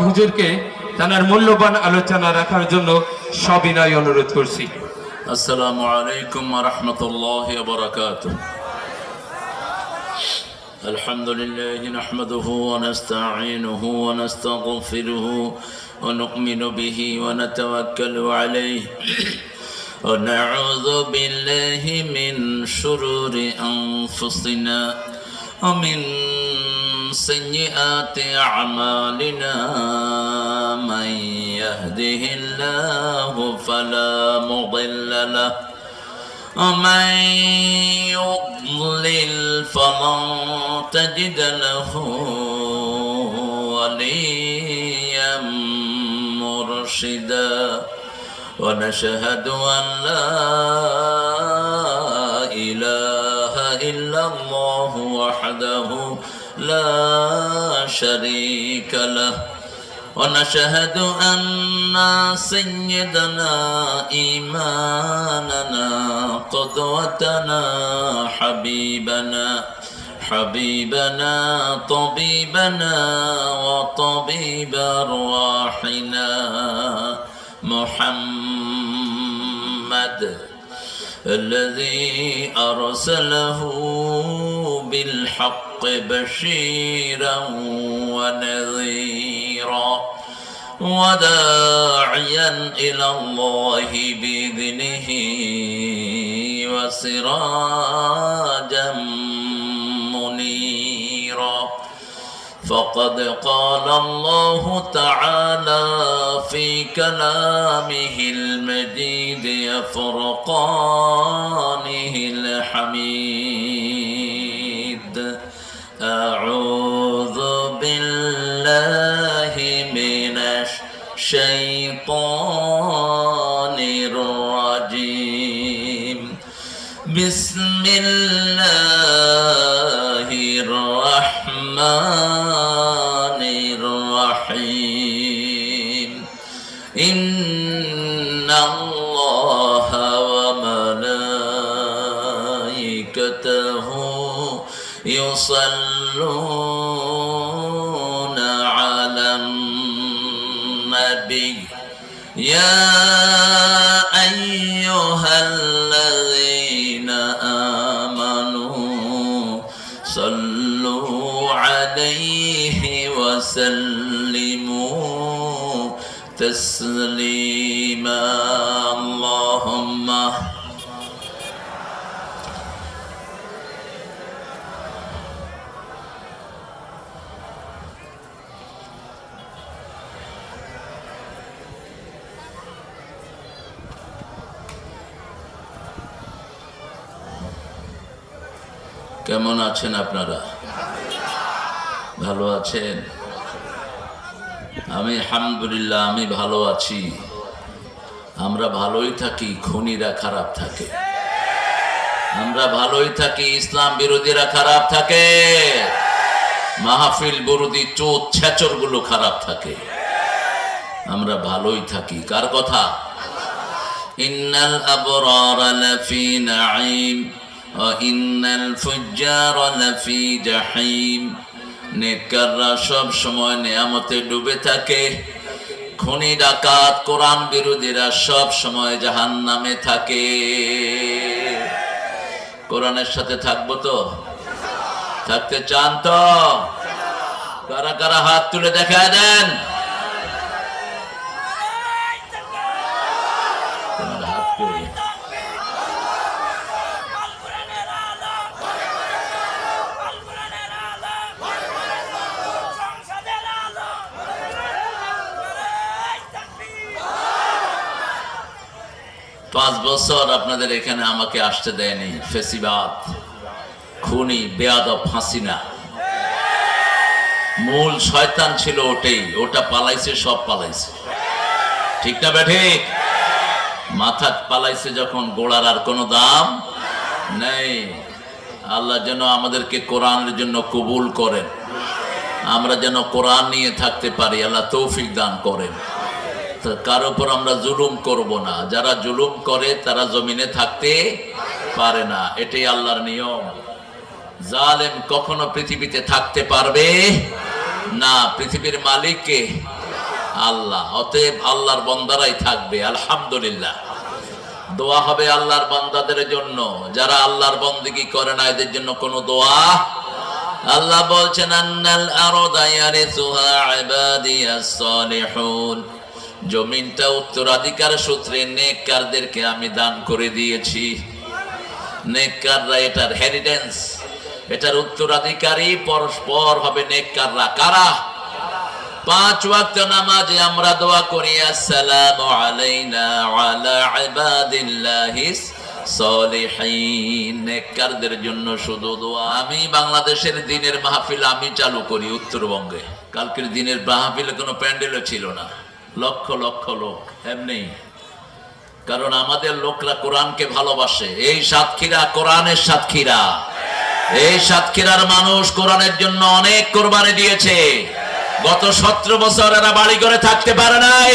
হুজুরকে তার মূল্যবান আলোচনা রাখার জন্য সবিনয় অনুরোধ করছি। আসসালামু আলাইকুম ওয়া রাহমাতুল্লাহি ওয়া বারাকাতুহু। আলহামদুলিল্লাহি নাহমাদুহু ওয়া নাস্তাঈনুহু ওয়া নাস্তাগফিরুহু ওয়া নু'মিনু বিহি ওয়া নাতাওয়াক্কালু আলাইহি ওয়া নাউযু বিল্লাহি মিন শুরুরি আনফুসিনা ওয়া মিন سيئات أعمالنا من يهده الله فلا مضل له ومن يضلل فلن تجد له وليا مرشدا ونشهد أن لا إله إلا الله وحده لا شريك له ونشهد أن سيدنا إيماننا قدوتنا حبيبنا طبيبنا وطبيب أرواحنا محمد الذي أرسله بالحق بشيرا ونذيرا وداعيا إلى الله بإذنه وسراجا منيرا فقد قال الله تعالى في كلامه المجيد فرقانه الحميد أعوذ بالله من الشيطان الرجيم بسم الله الرحمن الرحيم إن الله وملائكته يصلون على النبي يا أيها الذين آمنوا صلوا عليه وسلموا تسليما اللهم কেমন আছেন আপনারা? ভালো আছেন? আমি আলহামদুলিল্লাহ আমি ভালো আছি। আমরা ভালোই থাকি, খুনিরা খারাপ থাকে। আমরা ভালোই থাকি, ইসলাম বিরোধীরা খারাপ থাকে। মাহফিল বিরোধী চোর ছেচর গুলো খারাপ থাকে। আমরা ভালোই থাকি। কার কথা? ইন্নাল আবরারা লাফি নাঈম ইন্নাল ফুজ্জারা লাফি জাহিম। নেককাররা সব সময় নিয়ামতে ডুবে থাকে, খুনি ডাকাত কোরআন বিরোধীরা সব সময় জাহান্নামে থাকে। কোরআনের সাথে থাকবো তো? থাকতে চান তো? কারা কারা হাত তুলে দেখায় দেন। পাঁচ বছর আপনাদের এখানে আমাকে আসতে দেয়নি ফেসিবাদ, খুনি, বেয়াদব, ফাঁসিনা। মূল শয়তান ছিল ওটাই, ওটা পালাইছে, সব পালাইছে। ঠিক না বেঠিক? মাথা পালাইছে যখন, গোড়ার আর কোনো দাম নেই। আল্লাহ যেন আমাদেরকে কোরআনের জন্য কবুল করেন, আমরা যেন কোরআন নিয়ে থাকতে পারি। আল্লাহ তৌফিক দান করেন। কার উপর আমরা জুলুম করব না। যারা জুলুম করে তারা জমিনে থাকতে পারে না, এটাই আল্লাহর নিয়ম। জালেম কখনো পৃথিবীতে থাকতে পারবে না, পৃথিবীর মালিক কে? আল্লাহ। অতএব আল্লাহর বান্দারাই থাকবে। আলহামদুলিল্লাহ। দোয়া হবে আল্লাহর বান্দাদের জন্য, যারা আল্লাহর বন্দেগী করে না এদের জন্য কোনো দোয়া। আল্লাহ বলছেন আন্নাল আরদা ইয়ারিসুহা ইবাদিয়াস সালিহুন, জমিনটা উত্তরাধিকার সূত্রে নেককারদেরকে আমি দান করে দিয়েছি। নেককাররা এটার হেরিটেন্স, এটার উত্তরাধিকারী পরস্পর হবে নেককাররা। কারা? 5 ওয়াক্ত নামাজে আমরা দোয়া করি আসসালামু আলাইনা ওয়া আলা ইবাদিল্লাহিস সলিহিন, নেককারদের জন্য শুধু দোয়া। আমি বাংলাদেশের দিনের মাহফিল আমি চালু করি উত্তরবঙ্গে। কালকের দিনের মাহফিলে কোনো প্যান্ডেলও ছিল না, লক্ষ লক্ষ লোক এমনি। কারণ আমাদের লোকরা কোরআনকে ভালোবাসে। এই সাতক্ষীরা কোরআনের সাতক্ষীরা। এই সাতক্ষীরার মানুষ কোরআনের জন্য অনেক কোরবানি দিয়েছে। গত 17 বছর এরা বাড়ি করে থাকতে পারে নাই,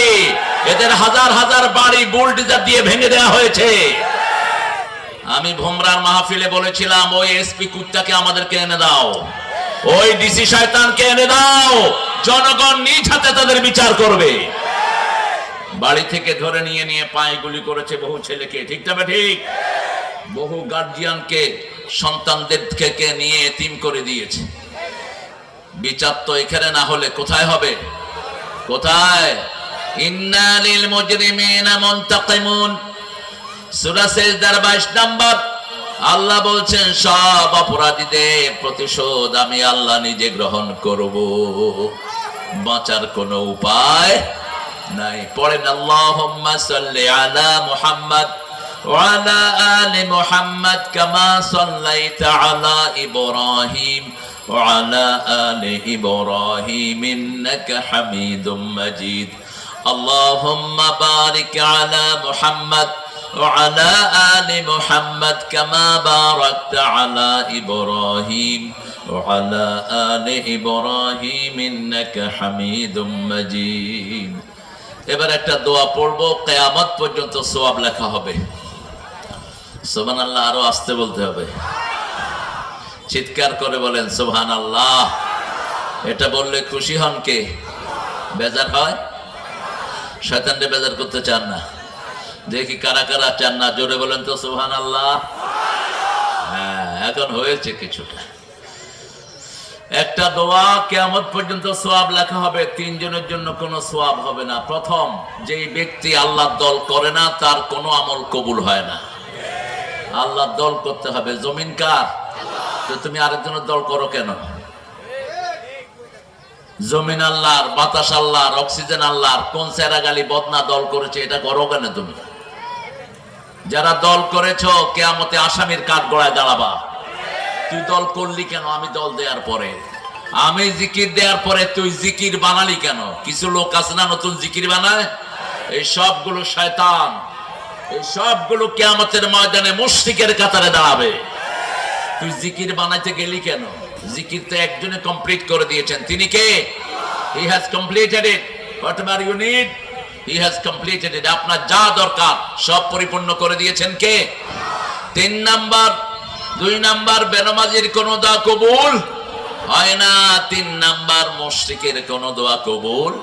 এদের হাজার হাজার বাড়ি বুলডোজার দিয়ে ভেঙে দেওয়া হয়েছে। আমি ভোমরার মাহফিলে বলেছিলাম, ওই এসপি কুত্তাকে আমাদেরকে এনে দাও, ওই ডিসি শয়তানকে এনে দাও, জনগণ নিজ হাতে তাদের বিচার করবে। বাড়ি থেকে ধরে নিয়ে নিয়ে পায়ে গুলি করেছে বহু ছেলেকে, ঠিক না ঠিক? বহু গার্জিয়ানকে সন্তানদেরকে নিয়ে এতিম করে দিয়েছে। বিচার তো এখানে না হলে কোথায় হবে? কোথায়? ইন্না লিল মুজরিমিনা মুনতাকিমুন, সূরা সিজদার 22 নম্বর। আল্লাহ বলছেন সব অপরাধীদের প্রতিশোধ আমি আল্লাহ নিজে গ্রহণ করব, বাঁচার কোনো উপায় নাই। পড়েন আল্লাহুম্মা সাল্লি আলা মুহাম্মাদ ওয়া আলা আলি মুহাম্মাদ কামা সাল্লাইতা আলা ইব্রাহিম ওয়া আলা আলি ইব্রাহিম ইন্নাকা হামিদুম মাজিদ। আল্লাহুম্মা বারিক আলা মুহাম্মাদ وعلى آل محمد كما باركت على إبراهيم وعلى آل إبراهيم إنك حميد مجيد। এবার একটা দোয়া পড়বো, কিয়ামত পর্যন্ত সওয়াব লেখা হবে। সুবহানাল্লাহ। আরো আস্তে বলতে হবে, চিৎকার করে বলেন সুবহানাল্লাহ। এটা বললে খুশি হন কে? বেজার হয়? শয়তানকে বেজার করতে চান না? দেখি কারা কারা চান না, জোরে বলেন তো সুবহানাল্লাহ। হ্যাঁ, এখন হয়েছে কিছুটা। একটা দোয়া কিয়ামত পর্যন্ত সওয়াব লেখা হবে। 3 জনের জন্য কোনো সওয়াব হবে না। প্রথম, যেই ব্যক্তি আল্লাহর দল করে না তার কোনো আমল কবুল হয় না। আল্লাহর দল করতে হবে। জমিন কার? তো তুমি আরেকজনের দল করো কেন? জমিন আল্লাহর, বাতাস আল্লাহর, অক্সিজেন আল্লাহর। কোন সেরা গালি বদনা দল করেছে, এটা করো কেন তুমি? যারা দল করেছো কিয়ামতে আসামির কাঠ গড়ায় দাঁড়াবা। তুই দল করলি কেন? আমি দল দেওয়ার পরে, আমি জিকির দেওয়ার পরে তুই জিকির বানালি কেন? কিছু লোক আছে না নতুন জিকির বানায়, এই সবগুলো শয়তান। এই সবগুলো কিয়ামতের ময়দানে মুশরিকের কাতারে দাঁড়াবে। তুই জিকির বানাইতে গেলি কেন? জিকির তো একজনে কমপ্লিট করে দিয়েছেন। তিনি কে? He has completed it. Whatever you need, he has completed it. আপনার যা দরকার সব পরিপূর্ণ করে দিয়েছেন কে? 3 নাম্বার। 2 নাম্বার, বেনামাজির কোনো দোয়া কবুল হয় না। 3 নাম্বার, মুশরিকের কোনো দোয়া কবুল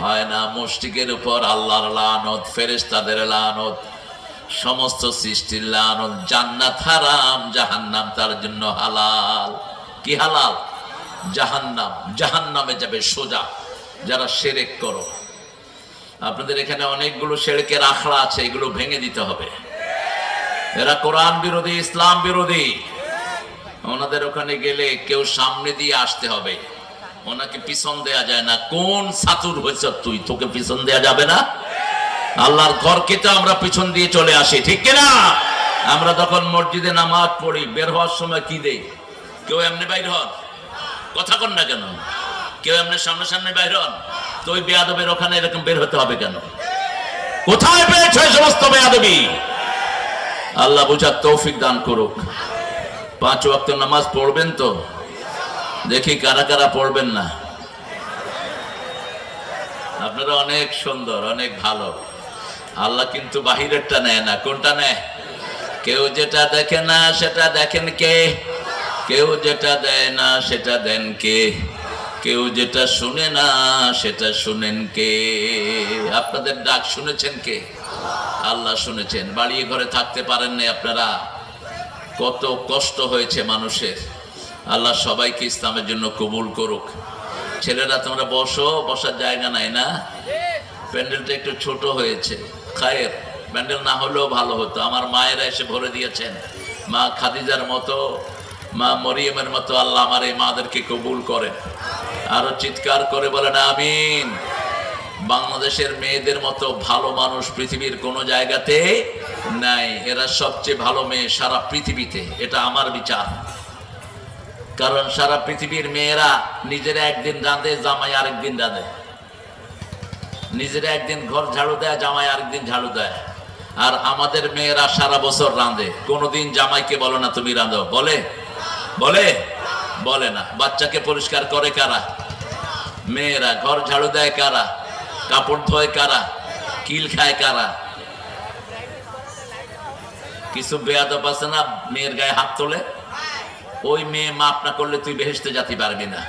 হয় না। মুশরিকের উপর আল্লাহর লানত, ফেরেশতাদের লানত, সমস্ত সৃষ্টির লানত। জান্নাত হারাম, জাহান্নাম তার জন্য হালাল। কি হালাল? জাহান্নাম। জাহান্নামে যাবে সোজা যারা শিরক করো। আপনাদের এখানে অনেকগুলো শিরকের আখড়া আছে, এগুলো ভেঙে দিতে হবে। এরা কোরআন বিরোধী, ইসলাম বিরোধী। ওনাদের ওখানে গেলে কেউ সামনে দিয়ে আসতে হবে, ওনাকে পিছন দেয়া যায় না। কোন ছাতুর হয়েছ তুই, তোকে পিছন দেয়া যাবে না। আল্লাহর ঘরকে তো আমরা পিছন দিয়ে চলে আসি, ঠিক কিনা? আমরা তখন মসজিদে নামাজ পড়ি, বের হওয়ার সময় কি দেই? কেউ এমনি বাইর হন, কথা কন না কেন? কেউ এমনি সামনে সামনে বাইর হন, তো ওই বেয়াদবের ওখানে এরকম বের হতে হবে কেন? কোথায় পেয়েছে সমস্ত বেয়াদবি? আল্লাহ বুঝার তৌফিক দান করুক। 5 ওয়াক্ত নামাজ পড়বেন তো? দেখি কারা কারা পড়বেন না। আপনারা অনেক সুন্দর, অনেক ভালো। আল্লাহ কিন্তু বাহিরেরটা নেয় না। কোনটা নেয়? কেউ যেটা দেখে না সেটা দেখেন কে? কেউ যেটা দেয় না সেটা দেন কে? কেউ যেটা শুনে না সেটা শুনেন কে? আপনাদের ডাক শুনেছেন কে? আল্লাহ শুনেছেন। বাড়িয়ে ঘরে থাকতে পারেন না আপনারা, কত কষ্ট হয়েছে মানুষের। আল্লাহ সবাইকে ইসলামের জন্য কবুল করুক। ছেলেরা তোমরা বসো, বসার জায়গা নাই না? প্যান্ডেলটা একটু ছোট হয়েছে, খায়ের প্যান্ডেল না হলেও ভালো হতো। আমার মায়েরা এসে ভরে দিয়েছেন, মা খাদিজার মতো, মা মরিয়মের মতো আল্লাহ আমার এই মাদেরকে কবুল করেন। আরো চিৎকার করে বলেন আমিন। বাংলাদেশের মেয়েদের মতো ভালো মানুষ পৃথিবীর কোনো জায়গাতে নাই। এরা সবচেয়ে ভালো মেয়ে সারা পৃথিবীতে, এটা আমার বিচার। কারণ সারা পৃথিবীর মেয়েরা নিজেরা একদিন রাঁধে, জামাই আরেকদিন রাঁধে। নিজেরা একদিন ঘর ঝাড়ু দেয়, জামাই আরেকদিন ঝাড়ু দেয়। আর আমাদের মেয়েরা সারা বছর রাঁধে, কোনোদিন জামাইকে বলো না তুমি রাঁধো, বলে? বলে? বলে না। বাচ্চাকে পরিষ্কার করে কারা? মেয়েরা। ঘর ঝাড়ু দেয় কারা? কাপড় ধোয় কারা? কিল খায় কারা? কিছু বেয়াদব আছে না, মেয়ের গায়ে হাত তোলে। ওই মেয়ে মাপ না করলে তুই বেহেশতে যেতে পারবি না।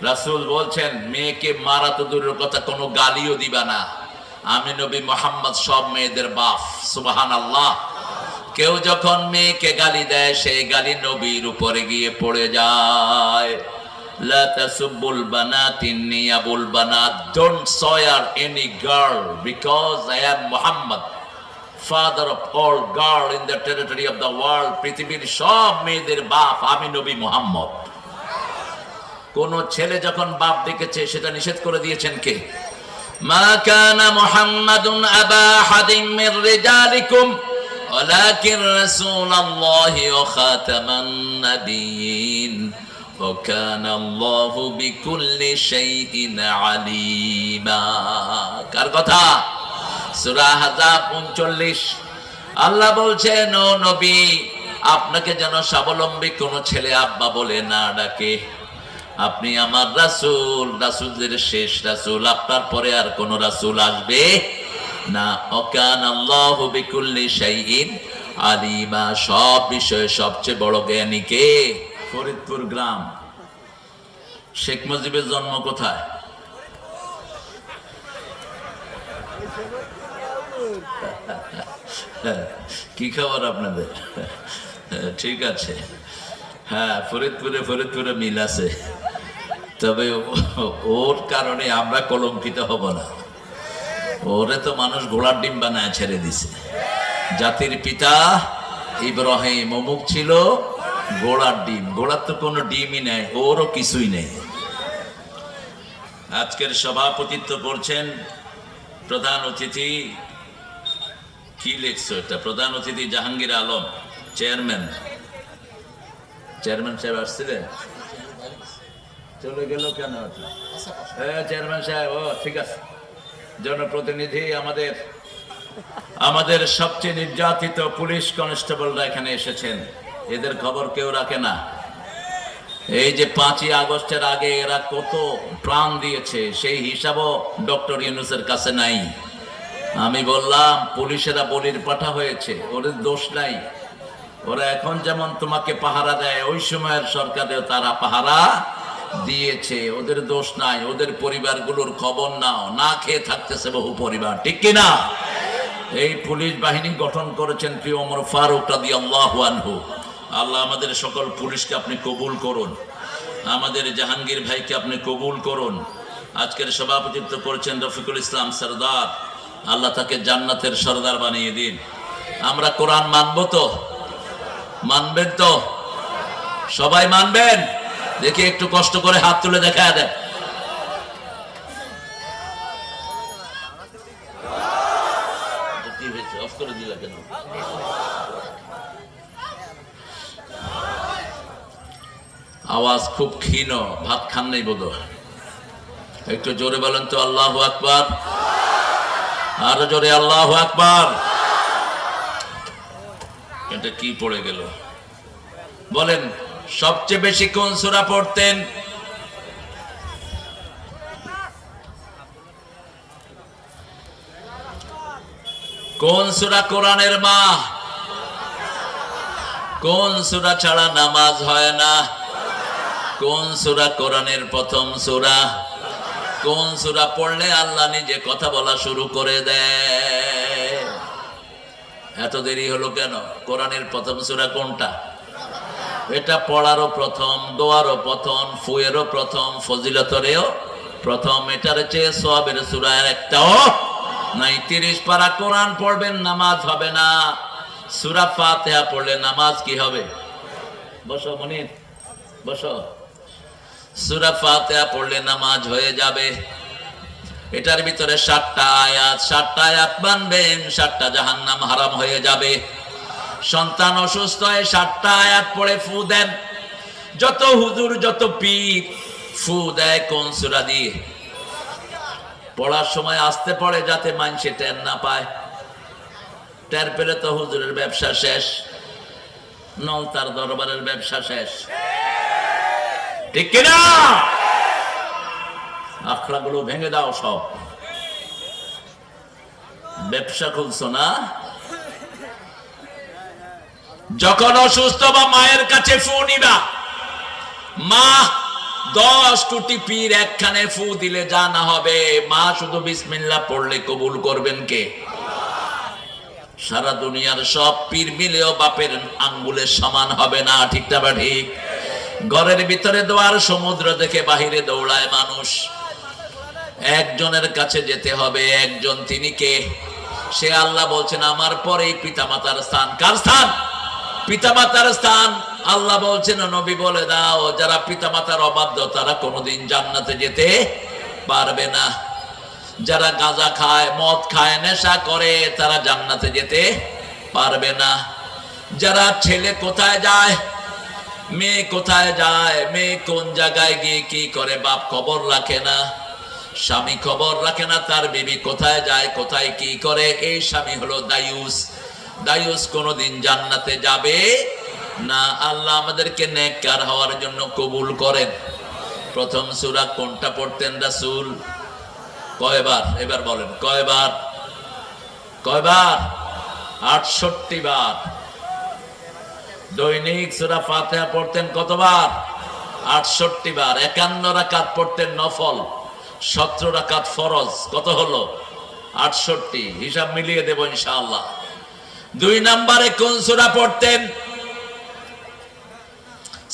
রাসূল বলছেন মেয়েকে মারা তো দূরের কথা, কোনো গালিও দিবা না। আমি নবী মুহাম্মদ সব মেয়েদের বাপ। সুবহানাল্লাহ। কেউ যখন মেয়েকে গালি দেয়, সেই গালি নবীর উপরে গিয়ে পড়ে যায়। লা তাসুবুল বানাত ইন্নী আবুল বানাত। Don't swear any girl because I am Muhammad, father of all girl in the territory of the world. পৃথিবীর সব মেয়েদের বাপ আমি নবী মুহাম্মদ। কোন ছেলে যখন বাপ ডেকেছে সেটা নিষেধ করে দিয়েছেন কে? মা কানা মুহাম্মাদুন আবা আহাদিন মির রিজালিকুম ওয়ালাকিন রাসূলুল্লাহি ওয়া খাতামান নাবিয়্যিন ওয়া কানা আল্লাহু বিকুল্লি শাইইন আলিমা। কার কথা? সূরা আহজাব 39। আল্লাহ বলছেন ও নবী, আপনাকে যেন স্বাবলম্বী কোন ছেলে আব্বা বলে না ডাকে। আপনি আমার রাসূল, রাসূলদের শেষ রাসূল। আপনার পরে আর কোন রাসূল আসবে না। ওয়াকান আল্লাহু বিকুল্লি শাইইন আলিমা। সব বিষয়ে সবচেয়ে বড় জ্ঞানী কে? ফরিদপুর গ্রাম। শেখ মুজিবের জন্ম কোথায়? কি খবর আপনাদের? ঠিক আছে, হ্যাঁ, ফরিদপুরে মিল আছে। তবে ওর কারণে আমরা কলঙ্কিত হব না। ওরে তো মানুষ ঘোড়ার ডিম বানায় ছেড়ে দিছে। জাতির পিতা ইব্রাহিম অমুক ছিল ঘোড়ার ডিম। ঘোড়ার তো কোনো ডিমই নেই, ওরও কিছুই নেই। আজকের সভাপতিত্ব করছেন প্রধান অতিথি। কি লিখছো এটা? প্রধান অতিথি জাহাঙ্গীর আলম, চেয়ারম্যান। চেয়ারম্যান সাহেব আসছিলেন, চলে গেল কেন? চেয়ারম্যান সাহেব, ও ঠিক আছে। জনপ্রতিনিধি আমাদের সবচেয়ে নির্যাতিত পুলিশ কনস্টেবলরা এখানে এসেছেন। এদের খবর কেউ রাখে না। এই যে 5ই আগস্টের আগে এরা কত প্রাণ দিয়েছে, সেই হিসাবও ডক্টর ইউনূসের কাছে নাই। আমি বললাম পুলিশেরা বলির পাঠা হয়েছে, ওদের দোষ নাই। ওরা এখন যেমন তোমাকে পাহারা দেয়, ওই সময়ের সরকারেও তারা পাহারা দিয়েছে, ওদের দোষ নাই। ওদের পরিবারগুলোর খবর নাও, না খেয়ে থাকতেছে বহু পরিবার, ঠিক কিনা? এই পুলিশ বাহিনী গঠন করেছেন প্রিয় ওমর ফারুক রাদিয়াল্লাহু আনহু। আল্লাহ আমাদের সকল পুলিশকে আপনি কবুল করুন, আমাদের জাহাঙ্গীর ভাইকে আপনি কবুল করুন। আজকের সভাপতিত্ব করেছেন রফিকুল ইসলাম সরদার, আল্লাহ তাকে জান্নাতের সরদার বানিয়ে দিন। আমরা কোরআন মানব তো? মানবেন তো? সবাই মানবেন? দেখি একটু কষ্ট করে হাত তুলে দেখা দেন। অফ করে দিলা কেন? আওয়াজ খুব ক্ষীণ, ভাত খান নাই বোধ। একটু জোরে বলেন তো আল্লাহু আকবার। আরো জোরে আল্লাহু আকবার। এটা কি পড়ে গেল বলেন? সবচেয়ে বেশি কোন সূরা পড়তেন? কোন সূরা কোরআনের মা? কোন সূরা ছাড়া নামাজ হয় না? কোন সূরা কোরআনের প্রথম সূরা? কোন সূরা পড়লে আল্লাহ নিজে কথা বলা শুরু করে দেয়? এত দেরি হলো কেন? কোরআনের প্রথম সূরা কোনটা? এটা পড়ারও প্রথম, দোয়ারও প্রথম, ফুয়েরও প্রথম, ফজিলতরেও প্রথম। এটার চেয়ে সওয়াবের সূরা একটাও নাই। 30 পারা কোরআন পড়বেন, নামাজ হবে না। সূরা ফাতিহা পড়লে নামাজ কি হবে? বসো মনির, বসো। সূরা ফাতিহা পড়লে নামাজ হয়ে যাবে। এটার ভিতরে 7টা আয়াত, 7টা আয়াত মানবেন, 7টা জাহান্নাম হারাম হয়ে যাবে। সন্তান অসুস্থ হয়ে 7টা আয়াত পড়ে ফু দেন। যত হুজুর, যত পীর ফু দেয় কোন সূরা দিয়ে? পড়ার সময় আসতে পড়ে, যাতে মানুষে টের না পায়। টের পেলে তো হুজুরের ব্যবসা শেষ, নলতার দরবারের ব্যবসা শেষ। ঠিক কিনা? আখড়াগুলো ভেঙে দাও সব। ব্যবসা খুলছো না? যখন অসুস্থ বা মায়ের কাছে ফু নিবা, মা 10 কোটি পীর একখানে ফু দিলে যা না হবে, মা শুধু বিসমিল্লাহ পড়লে কবুল করবেন কে? সারা দুনিয়ার সব পীর মিলেও বাপের আঙ্গুলের সমান হবে না। ঠিক না বা ঠিক? ঘরের ভিতরে দোয়ার সমুদ্র দেখে বাহিরে দৌড়ায় মানুষ। একজনের কাছে যেতে হবে। একজন, তিনি কে? সে আল্লাহ বলছেন আমার পরেই পিতামাতার স্থান। কার স্থান? পিতামাতার স্থান। আল্লাহ বলছেন নবী বলে দাও, যারা পিতামাতার অবাধ্য তারা কোনোদিন জান্নাতে যেতে পারবে না। যারা গাঁজা খায়, মদ খায়, নেশা করে, তারা জান্নাতে যেতে পারবে না। যারা ছেলে কোথায় যায়, মেয়ে কোথায় যায়, মেয়ে কোন জায়গায় গিয়ে কি করে, বাপ খবর রাখে না, স্বামী খবর রাখে না, তার বিবি কোথায় যায়, কোথায় কি করে, এই স্বামী হলো দায়ুস। দায়ুস কোনোদিন জান্নাতে যাবে না। আল্লাহ আমাদেরকে নেককার হওয়ার জন্য কবুল করেন। প্রথম সূরা কোনটা পড়তেন রাসূল? কয়বার? এবার বলেন কয়বার? কয়বার? 68 বার। দৈনিক সূরা ফাতিহা পড়তেন কতবার? 68 বার। 51 রাকাত পড়তেন নফল, 17 রাকাত ফরজ। কত হলো? 68। হিসাব মিলিয়ে দেব ইনশাআল্লাহ। 2 নম্বরে কোন সূরা পড়তেন?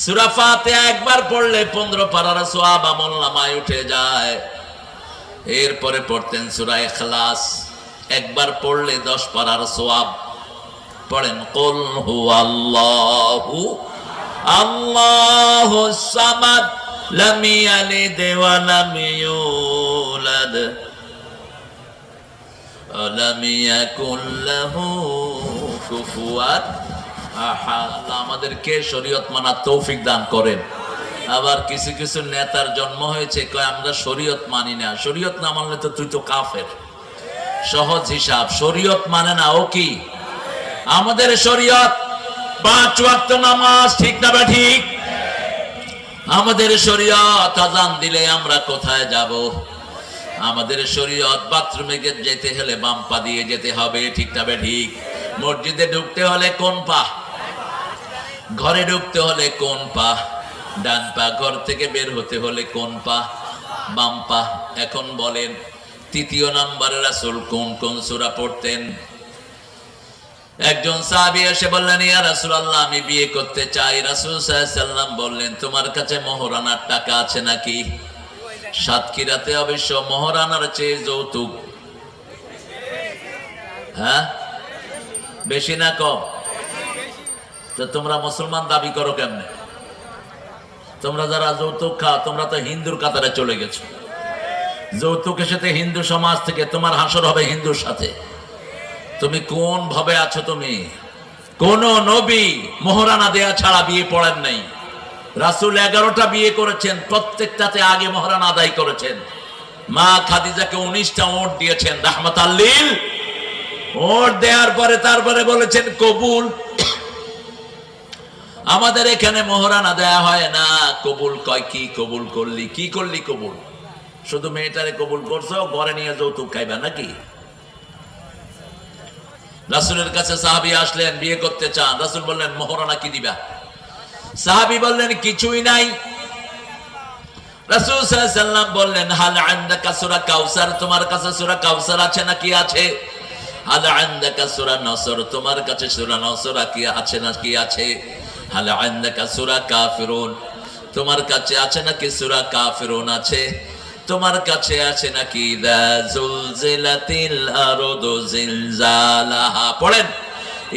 সূরা ফাতিহা একবার পড়লে 15 পারার সওয়াব আমলনামায় উঠে যায়। এরপরে পড়তেন সূরা ইখলাস, একবার পড়লে 10 পারার সওয়াব। পড়েন কুল হুয়াল্লাহু আল্লাহুস সামাদ লাম ইয়ালিদ ওয়া লাম ইউলাদ ওয়া লাম ইয়াকুল লাহু কুফুয়ান আহাদ। আমাদেরকে শরীয়ত মানার তৌফিক দান করেন। আবার কিছু কিছু নেতার জন্ম হয়েছে, কয় আমরা শরীয়ত মানি না। শরীয়ত না মানলে তো তুই তো কাফের। সহজ হিসাব, শরীয়ত মানে না, ও কি? আমাদের শরীয়ত 5 ওয়াক্ত নামাজ। ঠিক না বা ঠিক? আমাদের শরীয়ত আযান দিলে আমরা কোথায় যাব? আমাদের শরীয়ত বাথরুমে যেতে হলে বাম পা দিয়ে যেতে হবে। ঠিক না বা ঠিক? মসজিদে ঢুকতে হলে কোন পা? ঘরে ঢুকতে হলে কোন পা? ডান পা। ঘর থেকে বের হতে হলে কোন পা? বাম পা। এখন বলেন 3য় নম্বরে রাসূল কোন কোন সূরা পড়তেন? একজন সাহাবী এসে বললেন, ইয়া রাসূলুল্লাহ আমি বিয়ে করতে চাই। রাসূল সাল্লাল্লাহু আলাইহি সাল্লাম বললেন, তোমার কাছে মোহরানার টাকা আছে নাকি? সাতক্ষীরাতে অবশ্য মোহরানার চেয়ে যৌতুক হ্যাঁ বেশি না কম? তো তোমরা মুসলমান দাবি করো কেমনে? তোমরা যারা যৌতুক খাও, তোমরা তো হিন্দুর কাতারে চলে গেছো। যৌতুকের সাথে হিন্দু সমাজ থেকে তোমার হাসর হবে হিন্দুর সাথে। তুমি কোন ভাবে আছো? তুমি কোন নবী মোহরানা দেয়া ছাড়া বিয়ে পড়েন নাই। রাসূল 11টা বিয়ে করেছেন, প্রত্যেকটাতে আগে মোহরানা আদায় করেছেন। মা খাদিজাকে 19টা ওট দিয়েছেন রাহমাতাল লিল। ওট দেওয়ার পরে তারপরে বলেছেন কবুল। আমাদের এখানে মোহরানা দেয়া হয় না। কবুল কয় কি? কবুল করলি কি? করলি কবুল? শুধু মেয়েটারে কবুল করছো, ঘরে নিয়ে যৌতুক খাইবা নাকি? রাসূলের কাছে সাহাবী আসলেন, বিয়ে করতে চান। রাসূল বললেন মোহরানা কি দিবা? সাহাবী বললেন কিছুই নাই। রাসূল সাল্লাল্লাহু আলাইহি সাল্লাম বললেন, হাল আনদাকা সূরা কাউসার, তোমার কাছে সূরা কাউসার আছে নাকি? আছে। হাল আনদাকা সূরা নসর, তোমার কাছে সূরা নসর কি আছে নাকি? আছে। হাল আনদাকা সূরা কাফিরুন, তোমার কাছে আছে নাকি সূরা কাফিরুন? আছে। তোমার কাছে আছে নাকি ইযা জুলজিলাতিল আরদু জিলজালাহা? পড়েন,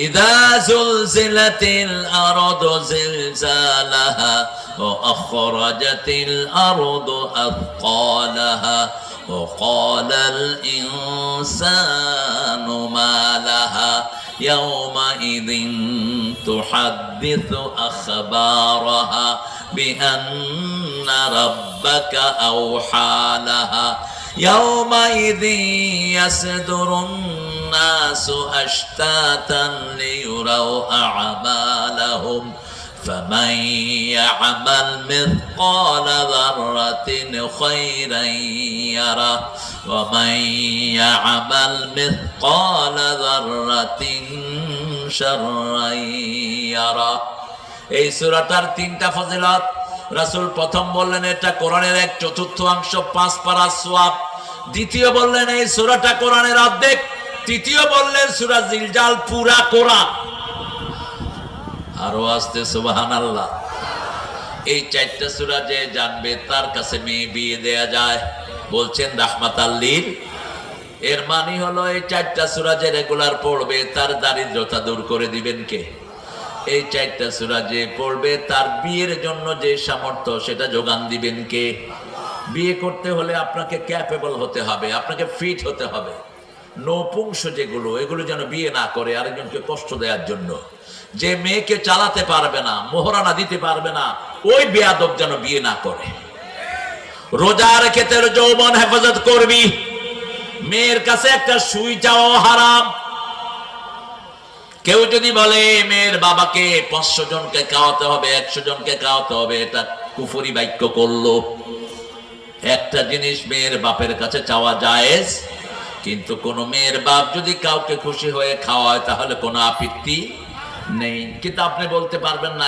ইযা জুলজিলাতিল আরদু জিলজালাহা ওয়া আখরাজাতিল আরদু আথকালাহা ওয়া ক্বালাল ইনসানু মা লাহা ইয়াওমাইযিন তুহাদ্দিসু আখবারাহা বিআন্না রাব্বাকা আওহা লাহা ইয়াওমাইযিন ইয়াসদুরুন নাসু আশতাতান লিয়ুরাউ আ'মালাহুম فمن يعمل مثقال ذرة خيرا يره ومن يعمل مثقال ذرة شرا يره। এই সূরাটার তিনটা ফজিলত। রাসূল প্রথম বললেন এটা কোরআনের 1/4 5 পারা সওয়াব। দ্বিতীয় বললেন এই সূরাটা কোরআনের অর্ধেক। তৃতীয় বললেন সূরা জিলজাল পুরা কোরআন। আরো আসতে সুবহানাল্লাহ। এই 4টা সূরা যে জানবে তার কাছে মেয়ে বিয়ে দেয়া যায়, বলছেন রাহমাতাল লিল। এর মানে হলো এই 4টা সূরা যে রেগুলার পড়বে তার দারিদ্রতা দূর করে দিবেন কে? এই 4টা সূরা যে পড়বে তার বিয়ের জন্য যে সামর্থ্য সেটা যোগান দিবেন কে? বিয়ে করতে হলে আপনাকে ক্যাপেবল হতে হবে, আপনাকে ফিট হতে হবে। নপুংস যেগুলো, এগুলো যেন বিয়ে না করে আরেকজনকে কষ্ট দেওয়ার জন্য। যে মেয়েকে চালাতে পারবে না, মোহরানা দিতে পারবে না, ওই বেয়াদব যেন বিয়ে না করে। রোজা রেখে তোর যৌবন হেফাজত করবি। মেয়ের কাছে একটা সুই চাওয়া হারাম। কেউ যদি বলে মেয়ের বাবাকে 500 জনকে খাওয়াতে হবে, 100 জনকে খাওয়াতে হবে, এটা কুফরি বাক্য করলো। একটা জিনিস মেয়ের বাপের কাছে চাওয়া জায়েজ, কিন্তু কোন মেয়ের বাপ যদি কাউকে খুশি হয়ে খাওয়ায় তাহলে কোনো আপত্তি নেই। কিন্তু আপনি বলতে পারবেন না